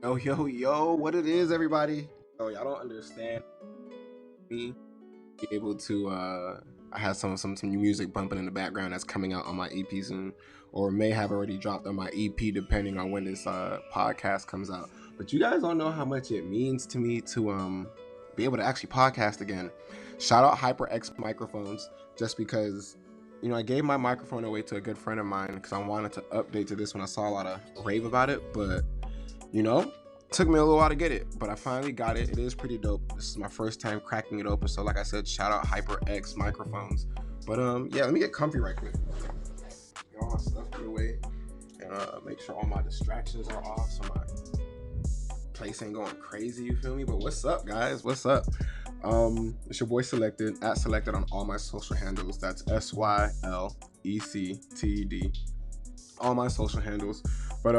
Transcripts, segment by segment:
Yo, yo, yo, what it is, everybody? Oh, y'all don't understand me. Be able to I have some new music bumping in the background that's coming out on my EP soon, or may have already dropped on my EP depending on when this podcast comes out. But you guys don't know how much it means to me to be able to actually podcast again. Shout out HyperX microphones, just because I gave my microphone away to a good friend of mine because I wanted to update to this when I saw a lot of rave about it, but you know took me a little while to get it, but I finally got it. It is pretty dope. This is my first time cracking it open, so like I said, shout out HyperX microphones. But yeah, let me get comfy right quick, get all my stuff put away, and make sure all my distractions are off so my place ain't going crazy, you feel me? But what's up, guys? What's up? It's your boy Sylected, at Sylected on all my social handles. That's SYLECTED, all my social handles. But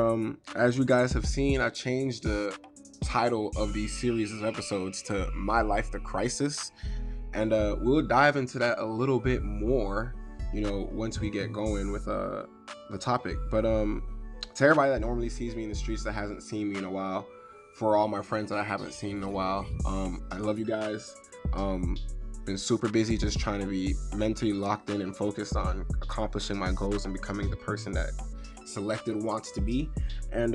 as you guys have seen, I changed the title of these series of episodes to My Life the Crisis. And we'll dive into that a little bit more, once we get going with the topic. But to everybody that normally sees me in the streets that hasn't seen me in a while, for all my friends that I haven't seen in a while, I love you guys. Been super busy just trying to be mentally locked in and focused on accomplishing my goals and becoming the person that Sylected wants to be. And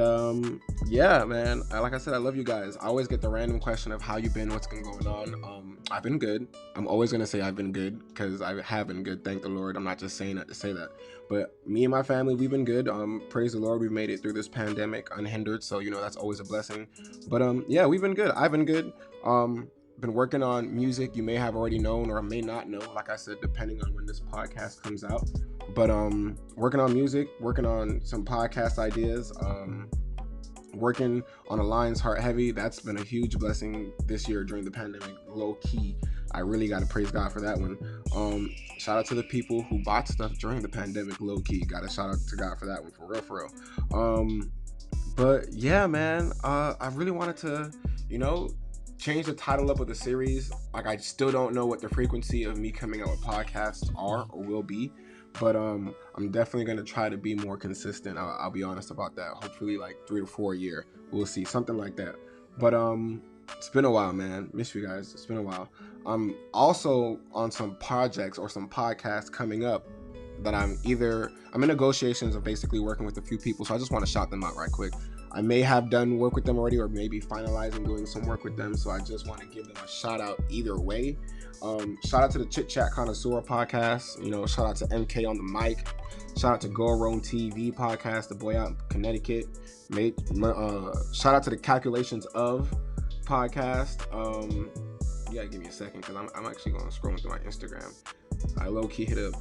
yeah, man, like I said, I love you guys. I always get the random question of how you been, what's been going on. I've been good. I'm always gonna say I've been good because I have been good, thank the Lord. I'm not just saying that to say that, but me and my family, we've been good. Praise the Lord, we've made it through this pandemic unhindered, so that's always a blessing. But yeah, we've been good. I've been good. Been working on music. You may have already known or may not know, like I said, depending on when this podcast comes out. But working on music, working on some podcast ideas, working on a Lions Heart Heavy. That's been a huge blessing this year during the pandemic, low key. I really got to praise God for that one. Shout out to the people who bought stuff during the pandemic, low key. Got to shout out to God for that one, for real, for real. But yeah, man, I really wanted to, change the title up of the series. Like, I still don't know what the frequency of me coming out with podcasts are or will be, but I'm definitely gonna try to be more consistent. I'll be honest about that. Hopefully, like 3 to 4 a year. We'll see, something like that. But it's been a while, man. Miss you guys. It's been a while. I'm also on some projects or some podcasts coming up that I'm in negotiations of basically working with a few people. So I just want to shout them out right quick. I may have done work with them already, or maybe finalizing doing some work with them. So I just want to give them a shout out either way. Shout out to the Chit Chat Connoisseur podcast. Shout out to MK on the mic. Shout out to Go Roam TV podcast, the boy out in Connecticut. Shout out to the Calculations of podcast. You gotta give me a second because I'm actually going to scroll through my Instagram. I low key hit a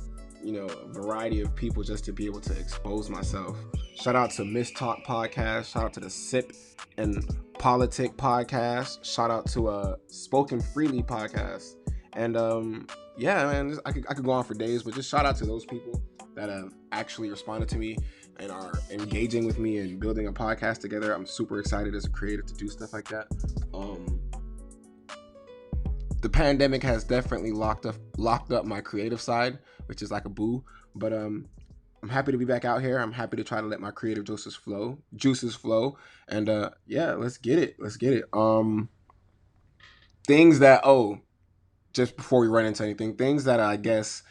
variety of people just to be able to expose myself. Shout out to Miss Talk podcast. Shout out to the Sip and Politic podcast. Shout out to Spoken Freely podcast. And yeah, man, I could go on for days, but just shout out to those people that have actually responded to me and are engaging with me and building a podcast together. I'm super excited as a creator to do stuff like that. The pandemic has definitely locked up my creative side, which is like a boo. But I'm happy to be back out here. I'm happy to try to let my creative juices flow. And yeah, let's get it. Let's get it. Things that just before we run into anything, things that I guess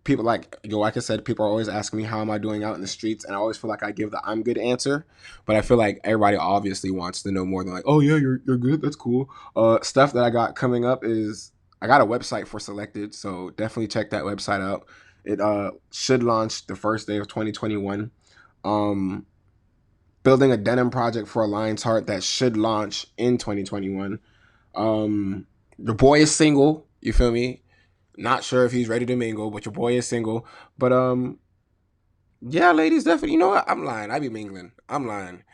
people like I said, people are always asking me how am I doing out in the streets, and I always feel like I give the I'm good answer, but I feel like everybody obviously wants to know more than like, oh yeah, you're good, that's cool. Stuff that I got coming up is I got a website for Sylected, so definitely check that website out. It should launch the first day of 2021. Building a denim project for a Lion's Heart that should launch in 2021. The boy is single, you feel me? Not sure if he's ready to mingle, but your boy is single. But yeah, ladies, definitely. You know what? I'm lying. I be mingling. I'm lying.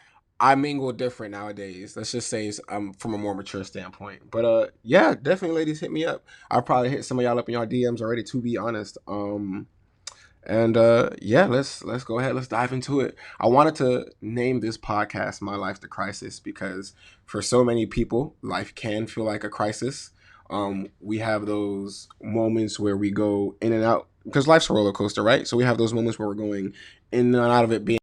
I mingle different nowadays. Let's just say I'm from a more mature standpoint. But yeah, definitely, ladies, hit me up. I'll probably hit some of y'all up in y'all DMs already, to be honest. And yeah, let's go ahead. Let's dive into it. I wanted to name this podcast "My Life the Crisis" because for so many people, life can feel like a crisis. We have those moments where we go in and out because life's a roller coaster, right? So we have those moments where we're going in and out of it being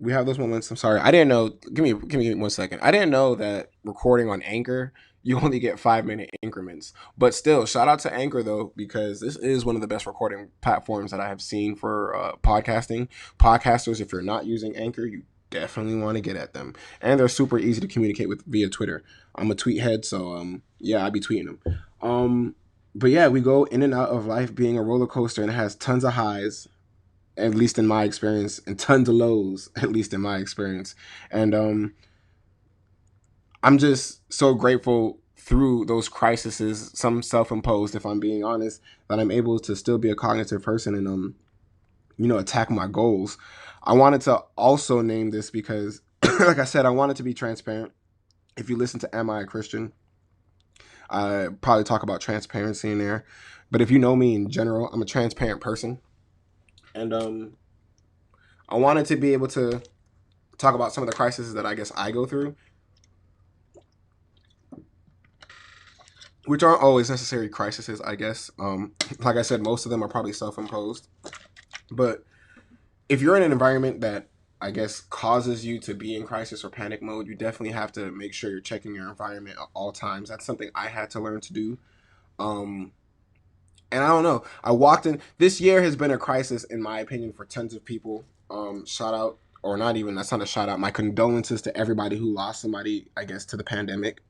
we have those moments. I'm sorry, I didn't know. Give me 1 second. I didn't know that recording on Anchor, you only get 5 minute increments. But still, shout out to Anchor though, because this is one of the best recording platforms that I have seen for podcasting. Podcasters, if you're not using Anchor, you definitely want to get at them, and they're super easy to communicate with via Twitter. I'm a tweet head, so yeah, I be tweeting them. But yeah, we go in and out of life being a roller coaster, and it has tons of highs, at least in my experience, and tons of lows, at least in my experience. And I'm just so grateful through those crises, some self-imposed, if I'm being honest, that I'm able to still be a cognitive person and attack my goals. I wanted to also name this because, like I said, I wanted to be transparent. If you listen to Am I a Christian, I probably talk about transparency in there. But if you know me in general, I'm a transparent person, and I wanted to be able to talk about some of the crises that I guess I go through, which aren't always necessary crises, I guess. Like I said, most of them are probably self-imposed. But if you're in an environment that I guess causes you to be in crisis or panic mode, you definitely have to make sure you're checking your environment at all times. That's something I had to learn to do. Um, and I don't know. I walked in. This year has been a crisis, in my opinion, for tons of people. Shout out, or not even. That's not a shout out. My condolences to everybody who lost somebody, I guess, to the pandemic.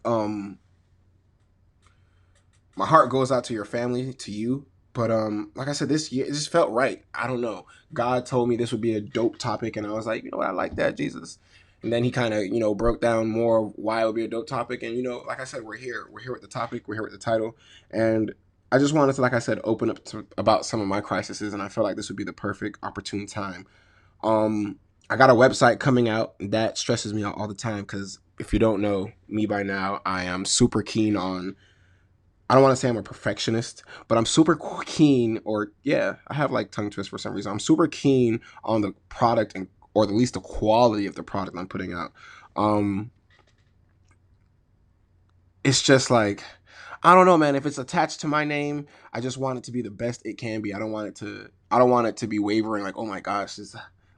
Um, my heart goes out to your family, to you. But like I said, this year it just felt right. I don't know. God told me this would be a dope topic, and I was like, you know what, I like that, Jesus. And then he kind of, broke down more of why it would be a dope topic. And like I said, we're here. We're here with the topic. We're here with the title. And I just wanted to, like I said, open up to about some of my crises, and I feel like this would be the perfect opportune time. I got a website coming out that stresses me out all the time because if you don't know me by now, I am super keen on, I don't want to say I'm a perfectionist, but I'm super keen, or yeah, I have like tongue twist for some reason. I'm super keen on the product and, or at least the quality of the product I'm putting out. Um, it's just like, I don't know, man. If it's attached to my name, I just want it to be the best it can be. I don't want it to be wavering. Like, oh my gosh,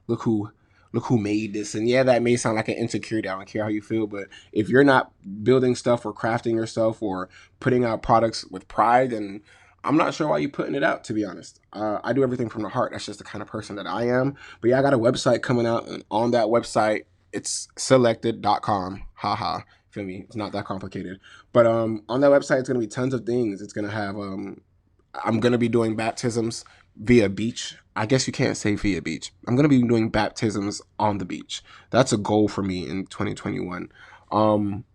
look who, look who made this. And yeah, that may sound like an insecurity. I don't care how you feel, but if you're not building stuff or crafting yourself or putting out products with pride, then I'm not sure why you're putting it out. To be honest, I do everything from the heart. That's just the kind of person that I am. But yeah, I got a website coming out, and on that website, it's Sylected.com. Haha. Feel me? It's not that complicated. But on that website, it's gonna be tons of things. It's gonna have I'm gonna be doing baptisms via beach. I guess you can't say via beach. I'm gonna be doing baptisms on the beach. That's a goal for me in 2021. Um,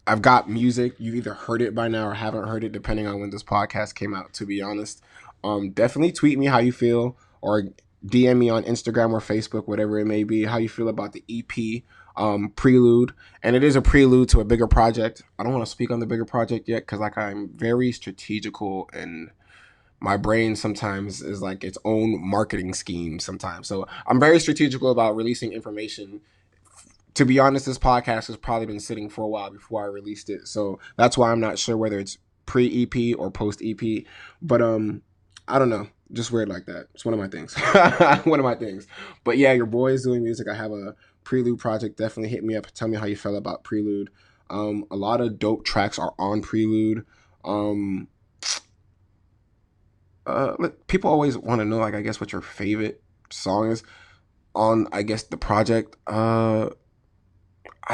I've got music. You've either heard it by now or haven't heard it, depending on when this podcast came out. To be honest, definitely tweet me how you feel, or DM me on Instagram or Facebook, whatever it may be, how you feel about the EP prelude. And it is a prelude to a bigger project. I don't want to speak on the bigger project yet because like I'm very strategical, and my brain sometimes is like its own marketing scheme sometimes. So I'm very strategical about releasing information. To be honest, this podcast has probably been sitting for a while before I released it. So that's why I'm not sure whether it's pre EP or post EP. But I don't know. Just weird like that. It's one of my things. One of my things. But yeah, your boy is doing music. I have a Prelude project. Definitely hit me up. Tell me how you felt about Prelude. A lot of dope tracks are on Prelude. Um, People always want to know, like, I guess, what your favorite song is on, I guess, the project. I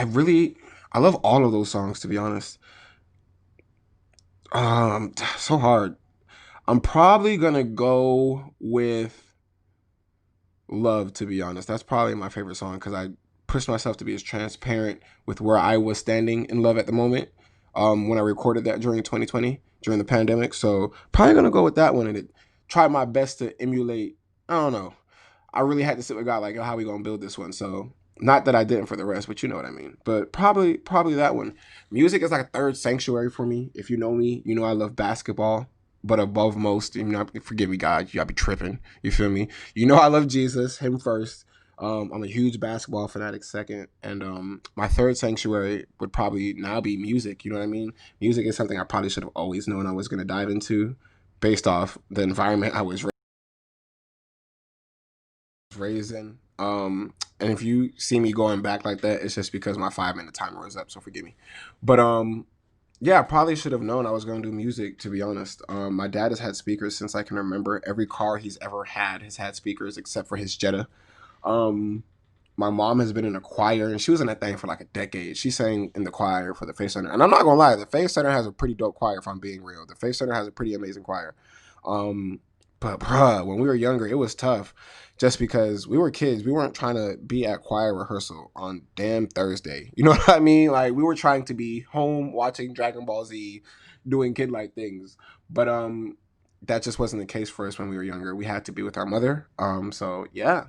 really, I love all of those songs, to be honest. So hard. I'm probably gonna go with Love, to be honest. That's probably my favorite song because I pushed myself to be as transparent with where I was standing in love at the moment. When I recorded that during 2020, during the pandemic. So probably gonna go with that one, and try my best to emulate. I don't know. I really had to sit with God, like, oh, how we gonna build this one? So not that I didn't for the rest, but you know what I mean. But probably that one. Music is like a third sanctuary for me. If you know me, you know I love basketball. But above most, forgive me, God, you gotta be tripping. You feel me? You know I love Jesus, him first. I'm a huge basketball fanatic second, and my third sanctuary would probably now be music. You know what I mean? Music is something I probably should have always known I was gonna dive into, based off the environment I was raised in. And if you see me going back like that, it's just because my 5 minute timer was up. So forgive me. But yeah, I probably should have known I was going to do music, to be honest. My dad has had speakers since I can remember. Every car he's ever had has had speakers except for his Jetta. Um, my mom has been in a choir, and she was in that thing for like a decade. She sang in the choir for the Faith Center. And I'm not going to lie, the Faith Center has a pretty dope choir, if I'm being real. The Faith Center has a pretty amazing choir. Um, but bruh, when we were younger, it was tough just because we were kids. We weren't trying to be at choir rehearsal on damn Thursday. You know what I mean? Like, we were trying to be home watching Dragon Ball Z, doing kid like things. But that just wasn't the case for us when we were younger. We had to be with our mother. So yeah.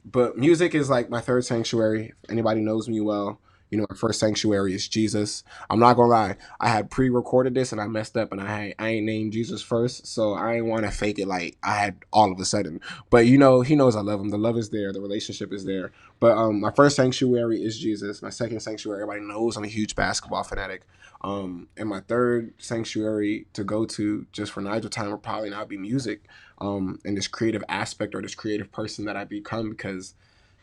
But music is like my third sanctuary. If anybody knows me well, you know, my first sanctuary is Jesus. I'm not gonna lie, I had pre-recorded this and I messed up and I ain't named Jesus first, so I ain't want to fake it like I had all of a sudden. But you know, he knows I love him. The love is there. The relationship is there. But my first sanctuary is Jesus. My second sanctuary, everybody knows I'm a huge basketball fanatic. And my third sanctuary to go to just for Nigel time would probably not be music. And this creative aspect or this creative person that I become because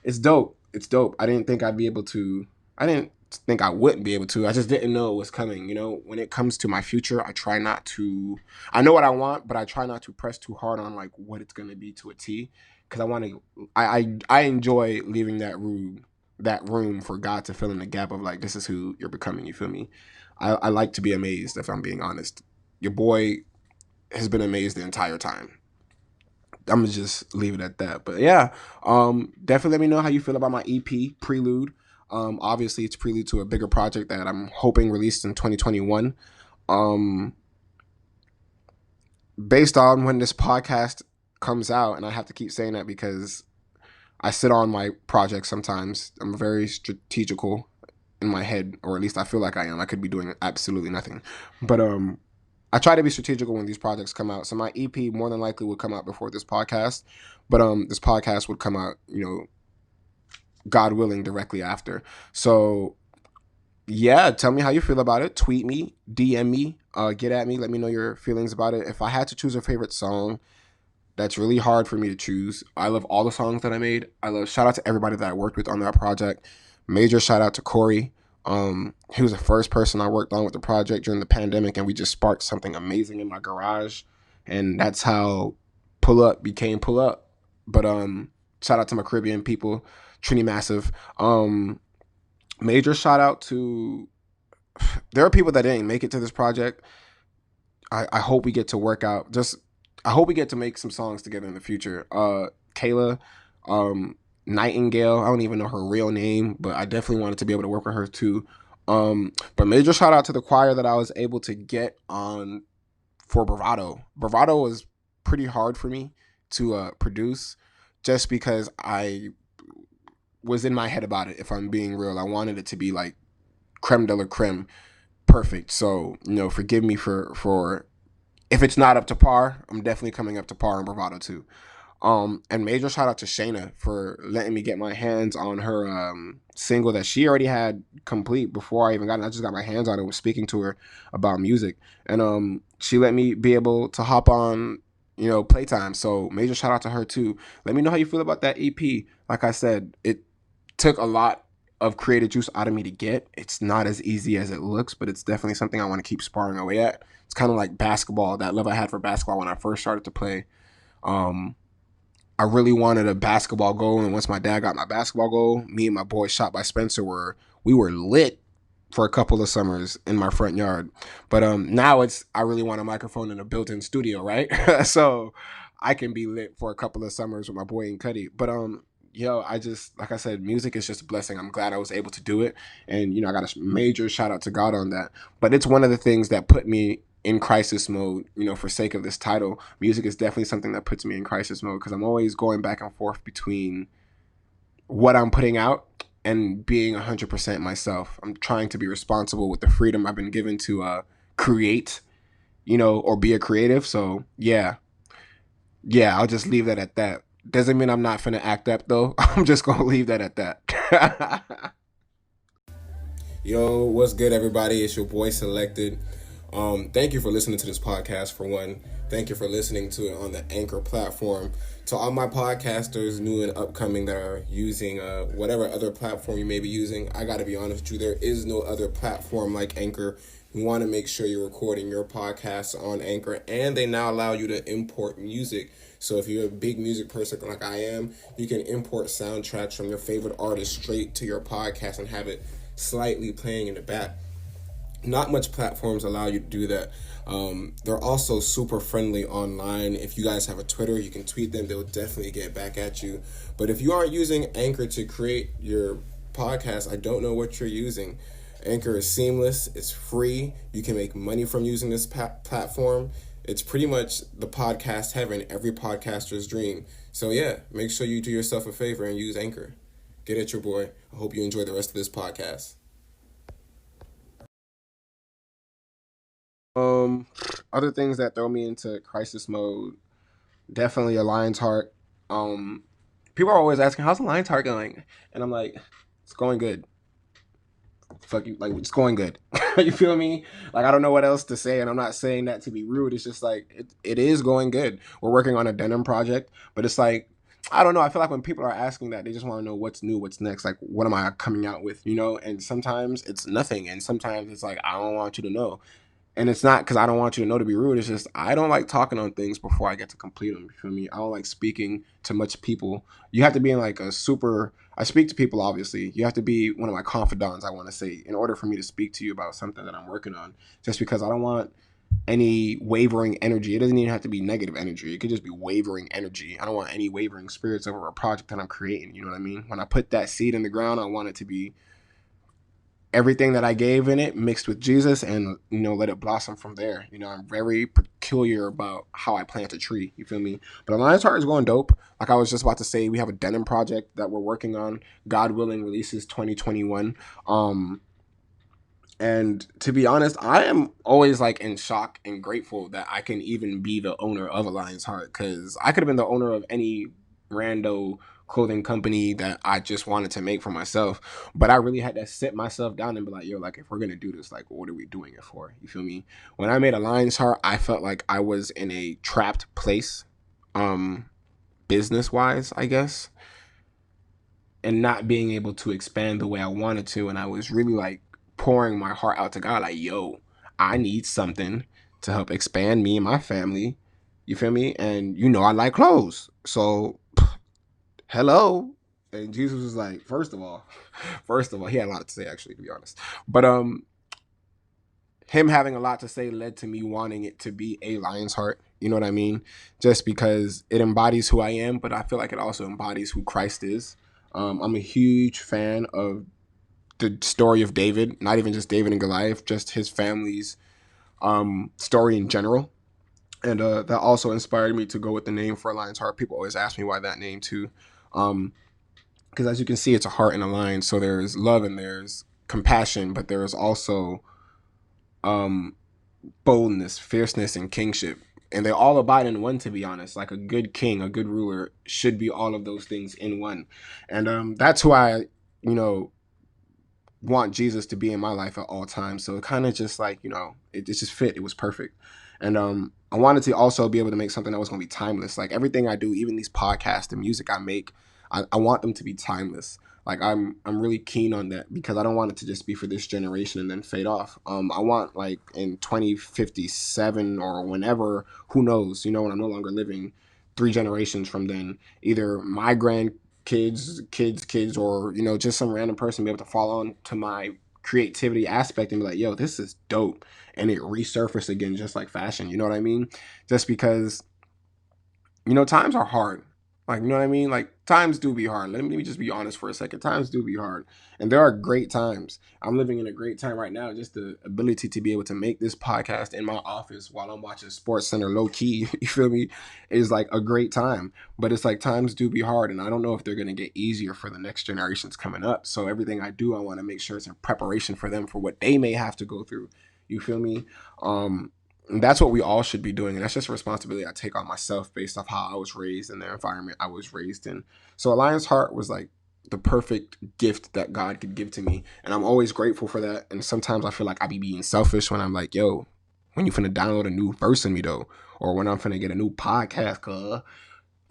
it's dope. It's dope. I didn't think I'd be able to. I didn't think I wouldn't be able to. I just didn't know it was coming. You know, when it comes to my future, I try not to. I know what I want, but I try not to press too hard on like what it's gonna be to a T, because I want to. I enjoy leaving that room for God to fill in the gap of like this is who you're becoming. You feel me? I like to be amazed if I'm being honest. Your boy has been amazed the entire time. I'm gonna just leave it at that. But yeah, definitely let me know how you feel about my EP Prelude. Obviously, it's prelude to a bigger project that I'm hoping released in 2021. Um, Based on when this podcast comes out, and I have to keep saying that because I sit on my project sometimes. I'm very strategical in my head, or at least I feel like I am. I could be doing absolutely nothing, but I try to be strategical when these projects come out. So my EP more than likely would come out before this podcast, but this podcast would come out, you know, God willing, directly after. So yeah, tell me how you feel about it. Tweet me, DM me, get at me. Let me know your feelings about it. If I had to choose a favorite song, that's really hard for me to choose. I love all the songs that I made. I love shout out to everybody that I worked with on that project. Major shout out to Corey. He was the first person I worked on with the project during the pandemic, and we just sparked something amazing in my garage, and that's how Pull Up became Pull Up. But shout out to my Caribbean people, Trini Massive. Major shout out to there are people that didn't make it to this project. I hope we get to work out. Just I hope we get to make some songs together in the future. Kayla, um, Nightingale. I don't even know her real name, but I definitely wanted to be able to work with her too. But major shout out to the choir that I was able to get on for Bravado. Bravado was pretty hard for me to produce, just because I was in my head about it. If I'm being real, I wanted it to be like creme de la creme, perfect. So you know, forgive me for if it's not up to par. I'm definitely coming up to par in Bravado too. And major shout out to Shayna for letting me get my hands on her single that she already had complete before I even got it. I just got my hands on it. Was speaking to her about music, and she let me be able to hop on, you know, Playtime. So major shout out to her too. Let me know how you feel about that EP. Like I said, it took a lot of creative juice out of me to get. It's not as easy as it looks, but it's definitely something I want to keep sparring away at. It's kind of like basketball. That love I had for basketball when I first started to play. Um, I really wanted a basketball goal, and once my dad got my basketball goal, me and my boy Shot by Spencer we were lit for a couple of summers in my front yard. But now it's I really want a microphone in a built-in studio, right? So I can be lit for a couple of summers with my boy and Cuddy. But yo, I just like I said, music is just a blessing. I'm glad I was able to do it, and you know I got a major shout out to God on that. But it's one of the things that put me in crisis mode, you know, for sake of this title. Music is definitely something that puts me in crisis mode because I'm always going back and forth between what I'm putting out and being 100% myself. I'm trying to be responsible with the freedom I've been given to create, you know, or be a creative. So yeah, I'll just leave that at that. Doesn't mean I'm not finna act up though. I'm just gonna leave that at that. Yo, what's good, everybody? It's your boy Sylected. Thank you for listening to this podcast, for one. Thank you for listening to it on the Anchor platform. To all my podcasters, new and upcoming, that are using whatever other platform you may be using, I got to be honest with you, there is no other platform like Anchor. You want to make sure you're recording your podcast on Anchor, and they now allow you to import music. So if you're a big music person like I am, you can import soundtracks from your favorite artist straight to your podcast and have it slightly playing in the back. Not much platforms allow you to do that. They're also super friendly online. If you guys have a Twitter, you can tweet them. They'll definitely get back at you. But if you aren't using Anchor to create your podcast, I don't know what you're using. Anchor is seamless. It's free. You can make money from using this platform. It's pretty much the podcast heaven, every podcaster's dream. So yeah, make sure you do yourself a favor and use Anchor. Get at your boy. I hope you enjoy the rest of this podcast. Um, Other things that throw me into crisis mode, definitely a lion's heart. Um, People are always asking, "How's the lion's heart going?" And I'm like, "It's going good. Fuck you, like it's going good." You feel me? Like I don't know what else to say, and I'm not saying that to be rude. It's just like it is going good. We're working on a denim project, but it's like I don't know. I feel like when people are asking that, they just want to know what's new, what's next. Like, what am I coming out with? You know? And sometimes it's nothing, and sometimes it's like I don't want you to know. And it's not because I don't want you to know to be rude. It's just I don't like talking on things before I get to complete them. You feel me? I don't like speaking to much people. You have to be in like a super. I speak to people, obviously. You have to be one of my confidants, I want to say, in order for me to speak to you about something that I'm working on. Just because I don't want any wavering energy. It doesn't even have to be negative energy. It could just be wavering energy. I don't want any wavering spirits over a project that I'm creating. You know what I mean? When I put that seed in the ground, I want it to be everything that I gave in it mixed with Jesus, and let it blossom from there. I'm very peculiar about how I plant a tree. You feel me? But Alliance Heart is going dope. Like I was just about to say, we have a denim project that we're working on. God willing, releases 2021. And to be honest, I am always like in shock and grateful that I can even be the owner of Alliance Heart, because I could have been the owner of any rando clothing company that I just wanted to make for myself. But I really had to sit myself down and be like, yo, like if we're gonna do this, like what are we doing it for? You feel me? When I made Alliance Heart, I felt like I was in a trapped place, business wise, I guess, and not being able to expand the way I wanted to. And I was really like pouring my heart out to God, like, yo, I need something to help expand me and my family. You feel me? And I like clothes. So hello. And Jesus was like, first of all, he had a lot to say actually, to be honest. But him having a lot to say led to me wanting it to be a lion's heart. You know what I mean? Just because it embodies who I am, but I feel like it also embodies who Christ is. I'm a huge fan of the story of David, not even just David and Goliath, just his family's story in general. And that also inspired me to go with the name for a lion's heart. People always ask me why that name too. Because as you can see, it's a heart and a lion. So there's love and there's compassion, but there's also um, boldness, fierceness, and kingship. And they all abide in one, to be honest. Like a good king, a good ruler should be all of those things in one. And that's why, you know, want Jesus to be in my life at all times. So it kind of just like, it just fit. It was perfect. And I wanted to also be able to make something that was going to be timeless. Like everything I do, even these podcasts and music I make, I want them to be timeless. Like I'm really keen on that because I don't want it to just be for this generation and then fade off. I want like in 2057 or whenever, who knows, when I'm no longer living, 3 generations from then, either my kids, or just some random person be able to fall on to my creativity aspect and be like, yo, this is dope, and it resurfaced again, just like fashion. You know what I mean? Just because times are hard. Like, you know what I mean? Like, times do be hard. Let me just be honest for a second. Times do be hard. And there are great times. I'm living in a great time right now. Just the ability to be able to make this podcast in my office while I'm watching Sports Center low key, you feel me, is like a great time. But it's like times do be hard. And I don't know if they're going to get easier for the next generations coming up. So everything I do, I want to make sure it's in preparation for them for what they may have to go through. You feel me? And that's what we all should be doing. And that's just a responsibility I take on myself based off how I was raised and the environment I was raised in. So Alliance Heart was like the perfect gift that God could give to me. And I'm always grateful for that. And sometimes I feel like I be being selfish when I'm like, yo, when you finna download a new verse of me though, or when I'm finna get a new podcast. Cause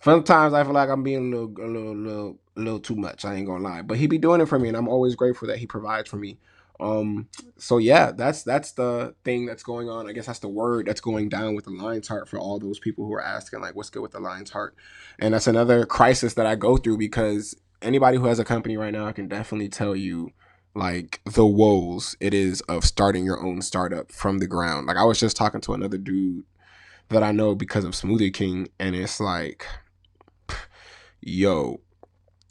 sometimes I feel like I'm being a little too much. I ain't gonna lie, but he be doing it for me, and I'm always grateful that he provides for me. So yeah, that's the thing that's going on. I guess that's the word that's going down with the Lion's Heart for all those people who are asking like, what's good with the Lion's Heart? And that's another crisis that I go through because anybody who has a company right now, I can definitely tell you like the woes it is of starting your own startup from the ground. Like I was just talking to another dude that I know because of Smoothie King, and it's like, yo,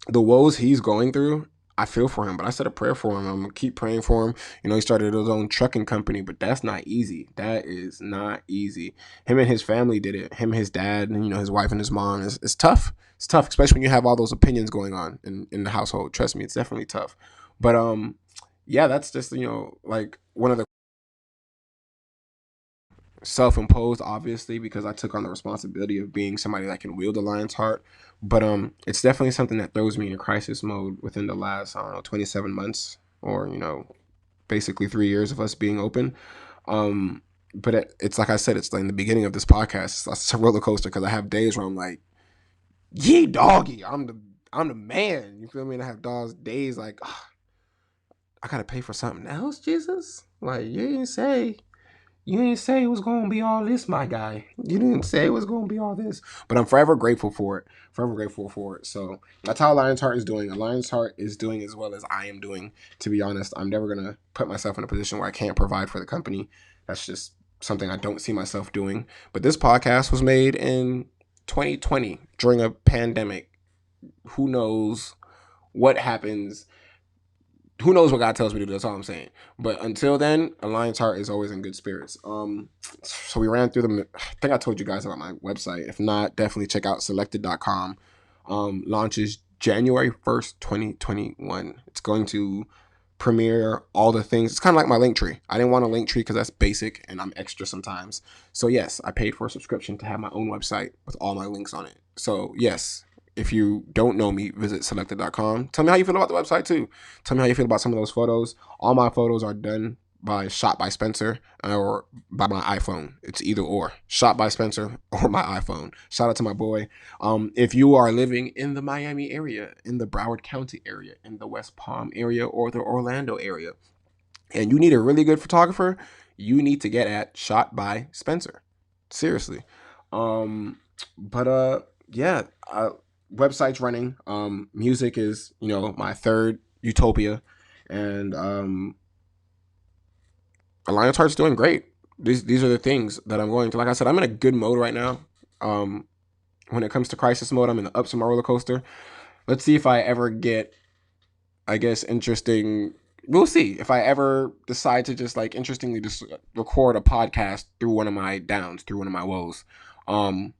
the woes he's going through, I feel for him, but I said a prayer for him. I'm gonna keep praying for him. You know, he started his own trucking company, but that's not easy. That is not easy. Him and his family did it. Him, his dad, and his wife and his mom. It's tough. It's tough, especially when you have all those opinions going on in the household. Trust me, it's definitely tough. But yeah, that's just like one of the self-imposed, obviously, because I took on the responsibility of being somebody that can wield the lion's heart. But it's definitely something that throws me in crisis mode within the last, I don't know, 27 months, or basically 3 years of us being open. But it's like I said, it's like in the beginning of this podcast, it's a roller coaster because I have days where I'm like, "Yee doggy, I'm the man." You feel me? And I have days like, "Ugh, I gotta pay for something else, Jesus. Like you didn't say it was going to be all this, my guy. You didn't say it was going to be all this." But I'm forever grateful for it. Forever grateful for it. So that's how Lion's Heart is doing. Lion's Heart is doing as well as I am doing. To be honest, I'm never going to put myself in a position where I can't provide for the company. That's just something I don't see myself doing. But this podcast was made in 2020 during a pandemic. Who knows what happens, who knows what God tells me to do? That's all I'm saying. But until then, a lion's heart is always in good spirits. So we ran through them. I think I told you guys about my website. If not, definitely check out Sylected.com. Launches January 1st, 2021. It's going to premiere all the things. It's kind of like my link tree. I didn't want a link tree because that's basic and I'm extra sometimes. So yes, I paid for a subscription to have my own website with all my links on it. So yes, if you don't know me, visit Sylected.com. Tell me how you feel about the website too. Tell me how you feel about some of those photos. All my photos are done by shot by Spencer or by my iPhone. It's either or. Shot by Spencer or my iPhone. Shout out to my boy. If you are living in the Miami area, in the Broward County area, in the West Palm area, or the Orlando area, and you need a really good photographer, you need to get at Shot by Spencer. Seriously. Um, but yeah, website's running. Music is my third utopia, and Alliance Heart's doing great. These are the things that I'm going to. Like I said, I'm in a good mode right now. Um, when it comes to crisis mode, I'm in the ups of my roller coaster. Let's see if I ever get, I guess, interesting. We'll see if I ever decide to just like interestingly just record a podcast through one of my downs, through one of my woes. I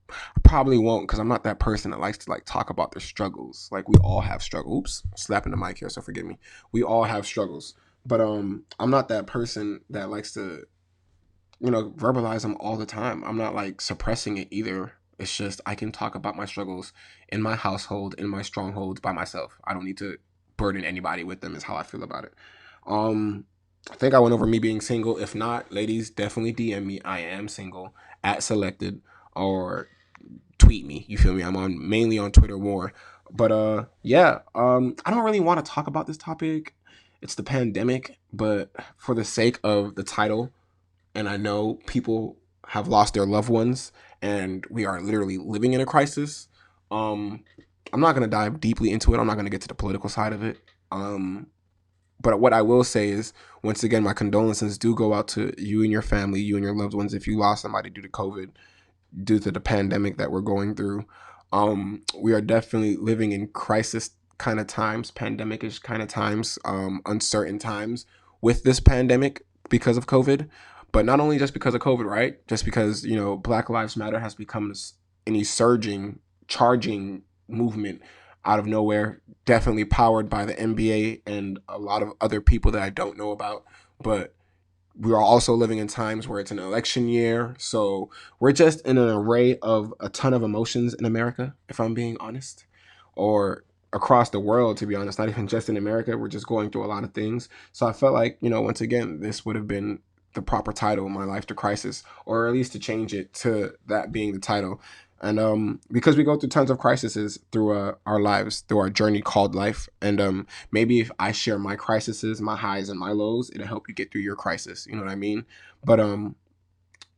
probably won't because I'm not that person that likes to like talk about their struggles. Like we all have struggles. Oops, slapping the mic here, so forgive me. We all have struggles, but I'm not that person that likes to verbalize them all the time. I'm not like suppressing it either. It's just I can talk about my struggles in my household, in my strongholds by myself. I don't need to burden anybody with them is how I feel about it. Um I think I went over me being single. If not, ladies, definitely DM me. I am single at Sylected or tweet me. You feel me? I'm on mainly on Twitter more. But yeah, I don't really want to talk about this topic. It's the pandemic, but for the sake of the title, and I know people have lost their loved ones, and we are literally living in a crisis. Um, I'm not gonna dive deeply into it. I'm not gonna get to the political side of it. Um, but what I will say is, once again, my condolences do go out to you and your family, you and your loved ones, if you lost somebody due to COVID, due to the pandemic that we're going through. We are definitely living in crisis kind of times, pandemic-ish kind of times, uncertain times with this pandemic because of COVID. But not only just because of COVID, right? Just because, Black Lives Matter has become an surging, charging movement out of nowhere, definitely powered by the NBA and a lot of other people that I don't know about. But we are also living in times where it's an election year. So we're just in an array of a ton of emotions in America, if I'm being honest, or across the world, to be honest, not even just in America. We're just going through a lot of things. So I felt like, once again, this would have been the proper title, My Life to Crisis, or at least to change it to that being the title. And because we go through tons of crises through our lives, through our journey called life. And maybe if I share my crises, my highs and my lows, it'll help you get through your crisis. You know what I mean? But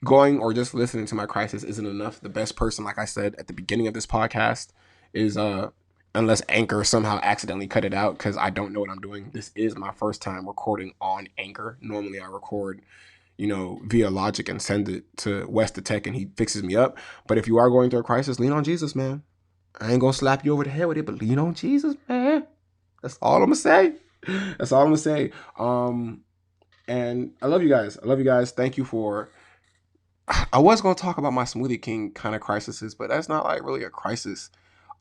going or just listening to my crisis isn't enough. The best person, like I said at the beginning of this podcast, is unless Anchor somehow accidentally cut it out, because I don't know what I'm doing. This is my first time recording on Anchor. Normally I record, via Logic and send it to West the Tech and he fixes me up. But if you are going through a crisis, lean on Jesus, man. I ain't gonna slap you over the head with it, but lean on Jesus, man. That's all I'm gonna say. That's all I'm gonna say. And I love you guys. I love you guys. Thank you for. I was gonna talk about my Smoothie King kind of crises, but that's not like really a crisis,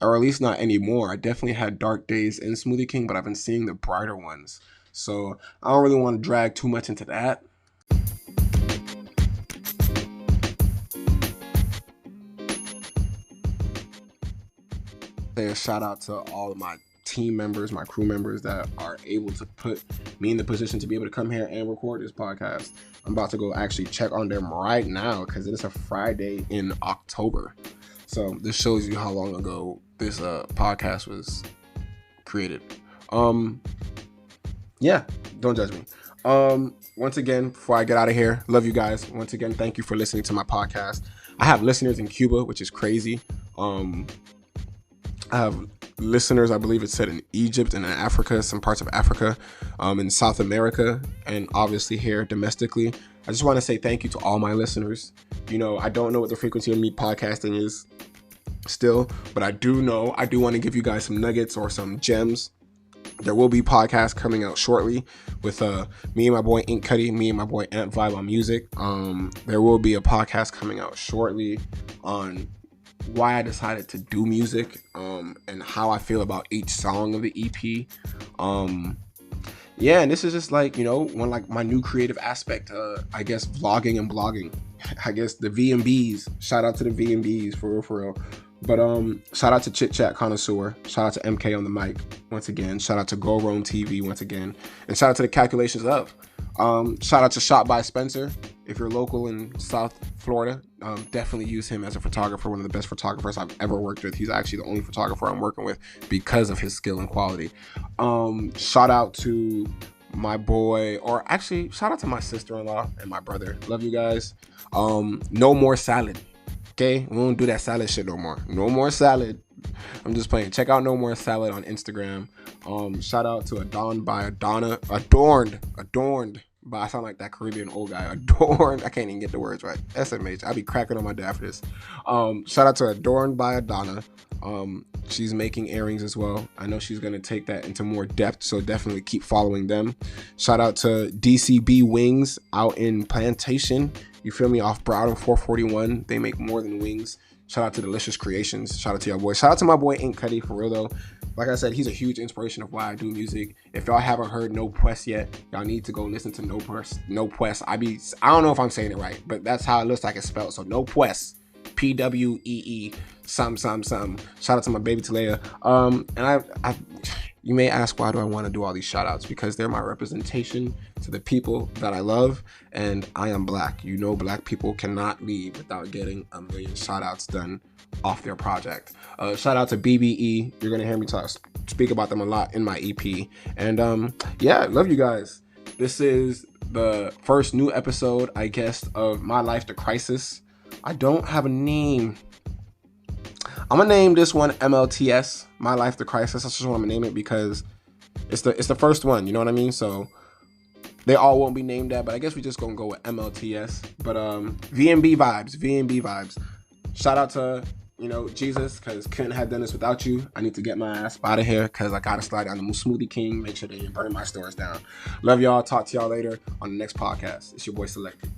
or at least not anymore. I definitely had dark days in Smoothie King, but I've been seeing the brighter ones. So I don't really want to drag too much into that. A shout out to all of my team members, my crew members that are able to put me in the position to be able to come here and record this podcast. I'm about to go actually check on them right now because it is a Friday in October. So this shows you how long ago this podcast was created. Yeah, don't judge me. Once again, before I get out of here, love you guys. Once again, thank you for listening to my podcast. I have listeners in Cuba, which is crazy. I have listeners, I believe it said, in Egypt and in Africa, some parts of Africa, in South America, and obviously here domestically. I just want to say thank you to all my listeners. I don't know what the frequency of me podcasting is still, but I do want to give you guys some nuggets or some gems. There will be podcasts coming out shortly with me and my boy Ink Cuddy, me and my boy Ant Vibe on music. There will be a podcast coming out shortly on why I decided to do music, and how I feel about each song of the EP. And this is just like, one like my new creative aspect, I guess vlogging and blogging. I guess the V&Bs, shout out to the V&Bs for real. But shout out to Chit Chat Connoisseur, shout out to MK on the mic once again, shout out to Go Roam TV once again, and shout out to the Calculations of. Shout out to Shot by Spencer. If you're local in South Florida, definitely use him as a photographer, one of the best photographers I've ever worked with. He's actually the only photographer I'm working with because of his skill and quality. Shout out to my boy, or actually shout out to my sister-in-law and my brother. Love you guys. No more salad. Okay, we won't do that salad shit no more. No more salad. I'm just playing. Check out No More Salad on Instagram. Shout out to Adorned by, I sound like that Caribbean old guy. Adorned. I can't even get the words right. SMH. I'll be cracking on my dad for this. Shout out to Adorned by Adana. She's making earrings as well. I know she's going to take that into more depth, so definitely keep following them. Shout out to DCB Wings out in Plantation. You feel me? Off Browder 441. They make more than wings. Shout out to Delicious Creations. Shout out to your boy. Shout out to my boy Ink Cuddy, for real though. Like I said, he's a huge inspiration of why I do music. If y'all haven't heard No Puess yet, y'all need to go listen to No Puess. I don't know if I'm saying it right, but that's how it looks like it's spelled. So No Puess. Pwee some. Shout out to my baby Talea. And you may ask, why do I want to do all these shout outs? Because they're my representation to the people that I love, and I am black. Black people cannot leave without getting a million shout outs done off their project. Shout out to BBE. You're gonna hear me speak about them a lot in my EP. And love you guys. This is the first new episode, I guess, of My Life to Crisis. I don't have a name. I'm gonna name this one MLTS, My Life to Crisis. That's just what I'm gonna name it because it's the first one, you know what I mean? So they all won't be named that, but I guess we just gonna go with MLTS. But V&B vibes. Shout out to Jesus, because couldn't have done this without you. I need to get my ass out of here because I gotta slide down the Smoothie King. Make sure they didn't burn my stores down. Love y'all. Talk to y'all later on the next podcast. It's your boy Sylected.